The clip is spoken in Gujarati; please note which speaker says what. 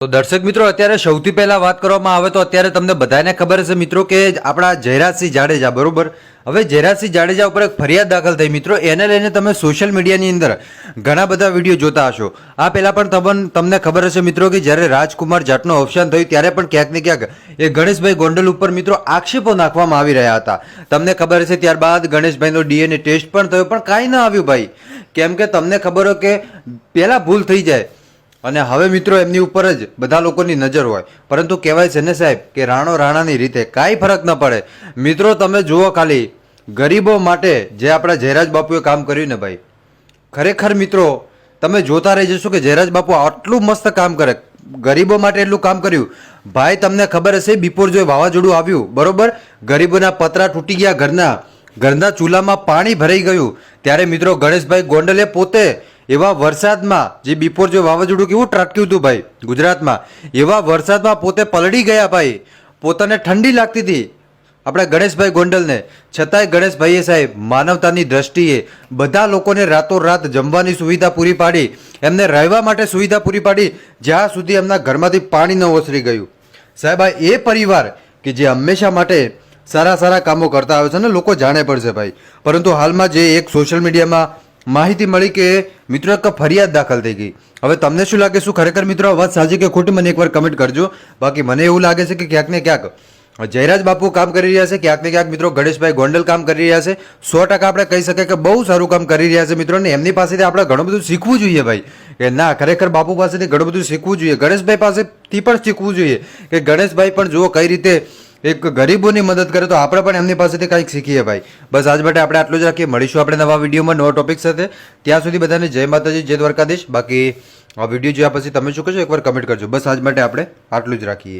Speaker 1: તો દર્શક મિત્રો, અત્યારે સૌથી પહેલા વાત કરવામાં આવે તો અત્યારે તમને બધાને ખબર હશે મિત્રો કે આપણા જયરાજસિંહ જાડેજા, બરોબર, હવે જયરાજસિંહ જાડેજા ઉપર એક ફરિયાદ દાખલ થઈ મિત્રો. એને લઈને તમે સોશિયલ મીડિયાની અંદર ઘણા બધા વિડીયો જોતા હશો. આ પહેલા પણ તમને ખબર હશે મિત્રો કે જ્યારે રાજકુમાર જાટનું અવસાન થયું ત્યારે પણ ક્યાંક ને ક્યાંક એ ગણેશભાઈ ગોંડલ ઉપર મિત્રો આક્ષેપો નાખવામાં આવી રહ્યા હતા. તમને ખબર હશે ત્યારબાદ ગણેશભાઈનો DNA ટેસ્ટ પણ થયો, પણ કાંઈ ના આવ્યું ભાઈ. કેમ કે તમને ખબર હોય કે પહેલા ભૂલ થઈ જાય અને હવે મિત્રો એમની ઉપર જ બધા લોકોની નજર હોય. પરંતુ કહેવાય છે ને સાહેબ કે રાણો રાણાની રીતે કાંઈ ફરક ન પડે. મિત્રો તમે જુઓ ખાલી ગરીબો માટે જે આપણા જયરાજ બાપુએ કામ કર્યું ને ભાઈ, ખરેખર મિત્રો તમે જોતા રહી જશો કે જયરાજ બાપુ આટલું મસ્ત કામ કરે, ગરીબો માટે એટલું કામ કર્યું. ભાઈ તમને ખબર હશે બિપોરજોય વાવાઝોડું આવ્યું, બરોબર, ગરીબોના પતરા તૂટી ગયા, ઘરના ચૂલામાં પાણી ભરાઈ ગયું, ત્યારે મિત્રો ગણેશભાઈ ગોંડલે પોતે એવા વરસાદમાં, જે બિપોરજોય વાવાઝોડું કેવું ત્રાટક્યું હતું ભાઈ ગુજરાતમાં, એવા વરસાદમાં પોતે પલળી ગયા ભાઈ. પોતાને ઠંડી લાગતી હતી આપણા ગણેશભાઈ ગોંડલને, છતાંય ગણેશભાઈએ સાહેબ માનવતાની દ્રષ્ટિએ બધા લોકોને રાતોરાત જમવાની સુવિધા પૂરી પાડી, એમને રહેવા માટે સુવિધા પૂરી પાડી, જ્યાં સુધી એમના ઘરમાંથી પાણી ન ઓસરી ગયું. સાહેબ આ એ પરિવાર કે જે હંમેશા માટે સારા કામો કરતા આવે છે ને લોકો જાણે પડશે ભાઈ. પરંતુ હાલમાં જે એક સોશિયલ મીડિયામાં માહિતી મળી કે મિત્રો એક ફરિયાદ દાખલ થઈ ગઈ. હવે તમને શું લાગે, શું ખરેખર મિત્રો આ વાત સાચી કે ખોટી, મને એકવાર કમેન્ટ કરજો. બાકી મને એવું લાગે છે કે ક્યાંક ને ક્યાંક જયરાજ બાપુ કામ કરી રહ્યા છે, ક્યાંક ને ક્યાંક મિત્રો ગણેશભાઈ ગોંડલ કામ કરી રહ્યા છે. 100% આપણે કહી શકીએ કે બહુ સારું કામ કરી રહ્યા છે મિત્રો, ને એમની પાસેથી આપણે ઘણું બધું શીખવું જોઈએ ભાઈ. કે ના, ખરેખર બાપુ પાસેથી ઘણું બધું શીખવું જોઈએ, ગણેશભાઈ પાસેથી પણ શીખવું જોઈએ કે ગણેશભાઈ પણ જુઓ કઈ રીતે એક ગરીબોની મદદ કરે, તો આપણે પણ એમની પાસેથી કંઈક શીખીએ ભાઈ. બસ આજ માટે આપણે આટલું જ રાખીએ. મળીશું આપણે નવા વિડીયોમાં નવા ટોપિક સાથે. ત્યાં સુધી બધાને જય માતાજી, જય દ્વારકાધીશ. બાકી આ વિડીયો જોયા પછી તમે શું કહેશો એકવાર કમેન્ટ કરજો. બસ આજ માટે આપણે આટલું જ રાખીએ.